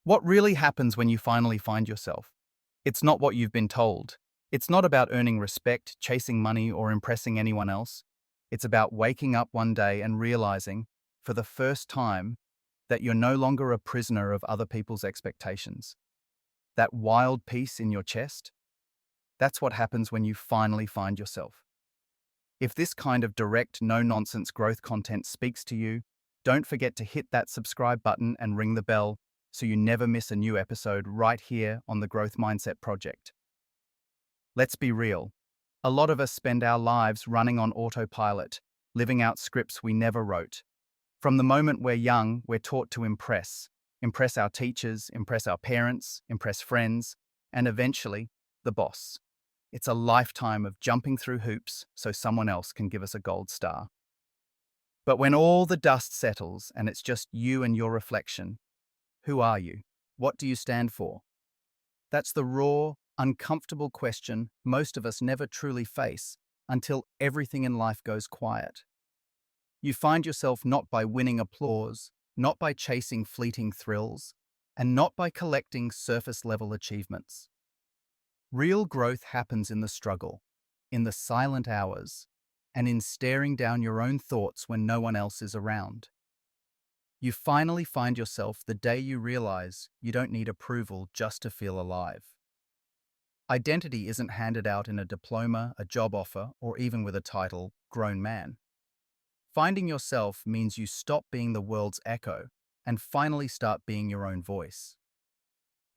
What really happens when you finally find yourself? It's not what you've been told. It's not about earning respect, chasing money, or impressing anyone else. It's about waking up one day and realizing, for the first time, that you're no longer a prisoner of other people's expectations. That wild peace in your chest, that's what happens when you finally find yourself. If this kind of direct, no-nonsense growth content speaks to you, don't forget to hit that subscribe button and ring the bell so you never miss a new episode right here on the Growth Mindset Project. Let's be real. A lot of us spend our lives running on autopilot, living out scripts we never wrote. From the moment we're young, we're taught to impress. Impress our teachers, impress our parents, impress friends, and eventually, the boss. It's a lifetime of jumping through hoops so someone else can give us a gold star. But when all the dust settles and it's just you and your reflection, who are you? What do you stand for? That's the raw, uncomfortable question most of us never truly face until everything in life goes quiet. You find yourself not by winning applause, not by chasing fleeting thrills, and not by collecting surface-level achievements. Real growth happens in the struggle, in the silent hours, and in staring down your own thoughts when no one else is around. You finally find yourself the day you realize you don't need approval just to feel alive. Identity isn't handed out in a diploma, a job offer, or even with a title, grown man. Finding yourself means you stop being the world's echo and finally start being your own voice.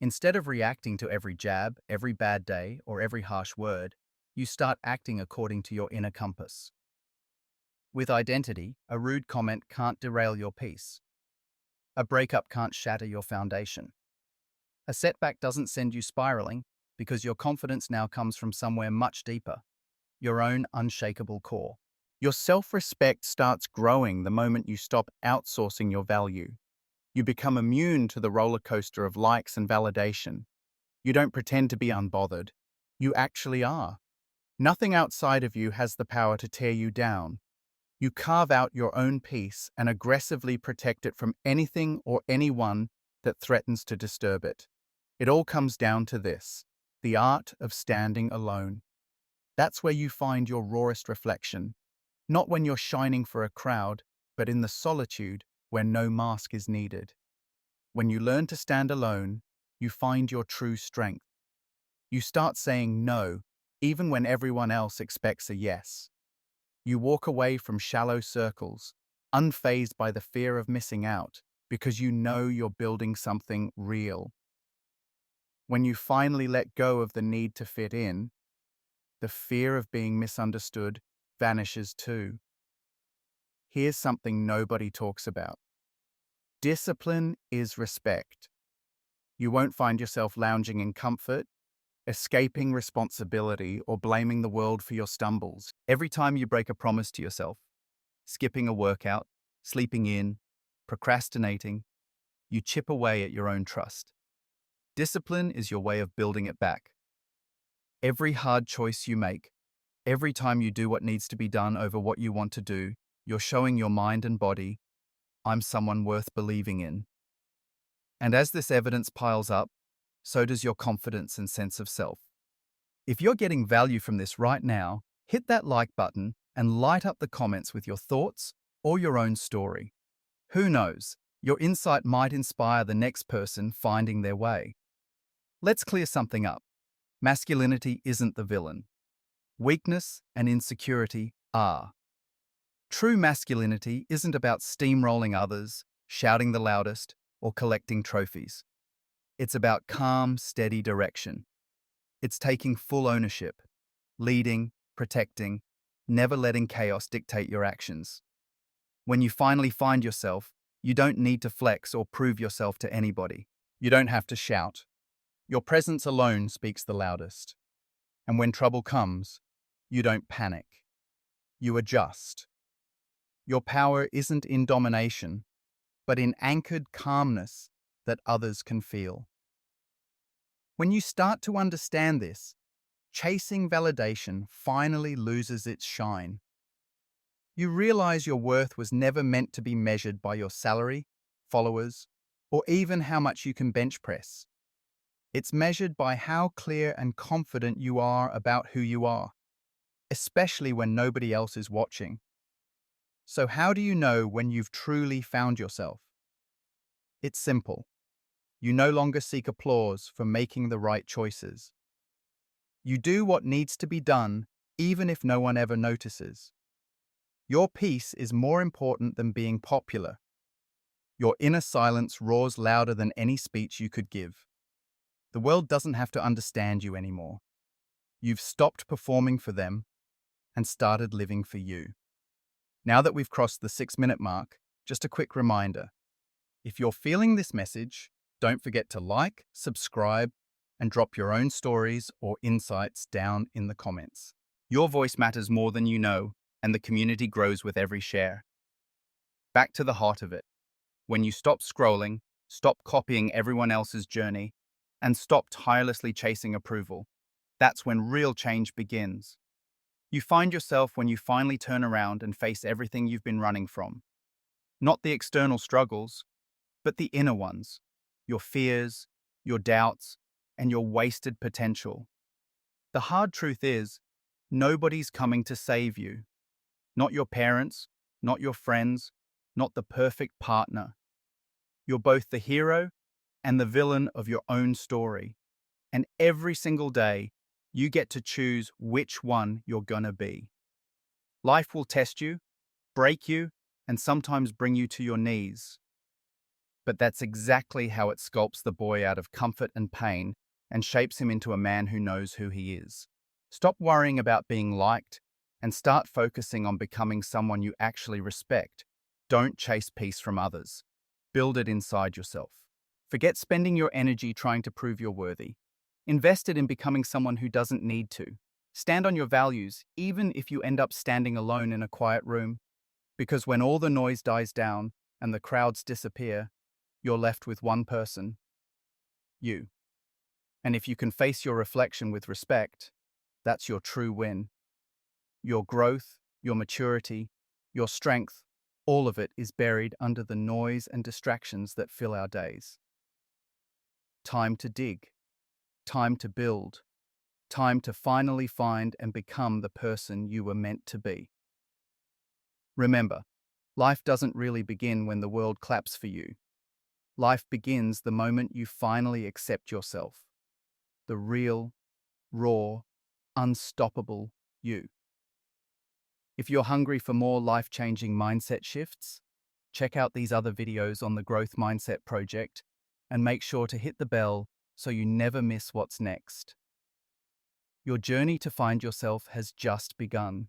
Instead of reacting to every jab, every bad day, or every harsh word, you start acting according to your inner compass. With identity, a rude comment can't derail your peace. A breakup can't shatter your foundation. A setback doesn't send you spiraling because your confidence now comes from somewhere much deeper, your own unshakable core. Your self-respect starts growing the moment you stop outsourcing your value. You become immune to the roller coaster of likes and validation. You don't pretend to be unbothered. You actually are. Nothing outside of you has the power to tear you down. You carve out your own peace and aggressively protect it from anything or anyone that threatens to disturb it. It all comes down to this: the art of standing alone. That's where you find your rawest reflection, not when you're shining for a crowd, but in the solitude where no mask is needed. When you learn to stand alone, you find your true strength. You start saying no, even when everyone else expects a yes. You walk away from shallow circles, unfazed by the fear of missing out, because you know you're building something real. When you finally let go of the need to fit in, the fear of being misunderstood vanishes too. Here's something nobody talks about. Discipline is respect. You won't find yourself lounging in comfort, escaping responsibility, or blaming the world for your stumbles. Every time you break a promise to yourself, skipping a workout, sleeping in, procrastinating, you chip away at your own trust. Discipline is your way of building it back. Every hard choice you make, every time you do what needs to be done over what you want to do, you're showing your mind and body, I'm someone worth believing in. And as this evidence piles up, so does your confidence and sense of self. If you're getting value from this right now, hit that like button and light up the comments with your thoughts or your own story. Who knows, your insight might inspire the next person finding their way. Let's clear something up. Masculinity isn't the villain. Weakness and insecurity are. True masculinity isn't about steamrolling others, shouting the loudest, or collecting trophies. It's about calm, steady direction. It's taking full ownership, leading, protecting, never letting chaos dictate your actions. When you finally find yourself, you don't need to flex or prove yourself to anybody. You don't have to shout. Your presence alone speaks the loudest. And when trouble comes, you don't panic. You adjust. Your power isn't in domination, but in anchored calmness that others can feel. When you start to understand this, chasing validation finally loses its shine. You realize your worth was never meant to be measured by your salary, followers, or even how much you can bench press. It's measured by how clear and confident you are about who you are, especially when nobody else is watching. So how do you know when you've truly found yourself? It's simple. You no longer seek applause for making the right choices. You do what needs to be done, even if no one ever notices. Your peace is more important than being popular. Your inner silence roars louder than any speech you could give. The world doesn't have to understand you anymore. You've stopped performing for them and started living for you. Now that we've crossed the 6-minute mark, just a quick reminder. If you're feeling this message, don't forget to like, subscribe, and drop your own stories or insights down in the comments. Your voice matters more than you know, and the community grows with every share. Back to the heart of it. When you stop scrolling, stop copying everyone else's journey, and stop tirelessly chasing approval, that's when real change begins. You find yourself when you finally turn around and face everything you've been running from. Not the external struggles, but the inner ones. Your fears, your doubts, and your wasted potential. The hard truth is, nobody's coming to save you. Not your parents, not your friends, not the perfect partner. You're both the hero and the villain of your own story. And every single day, you get to choose which one you're gonna be. Life will test you, break you, and sometimes bring you to your knees. But that's exactly how it sculpts the boy out of comfort and pain and shapes him into a man who knows who he is. Stop worrying about being liked and start focusing on becoming someone you actually respect. Don't chase peace from others. Build it inside yourself. Forget spending your energy trying to prove you're worthy. Invest it in becoming someone who doesn't need to. Stand on your values, even if you end up standing alone in a quiet room. Because when all the noise dies down and the crowds disappear, you're left with one person, you. And if you can face your reflection with respect, that's your true win. Your growth, your maturity, your strength, all of it is buried under the noise and distractions that fill our days. Time to dig, time to build, time to finally find and become the person you were meant to be. Remember, life doesn't really begin when the world claps for you. Life begins the moment you finally accept yourself. The real, raw, unstoppable you. If you're hungry for more life-changing mindset shifts, check out these other videos on the Growth Mindset Project and make sure to hit the bell so you never miss what's next. Your journey to find yourself has just begun.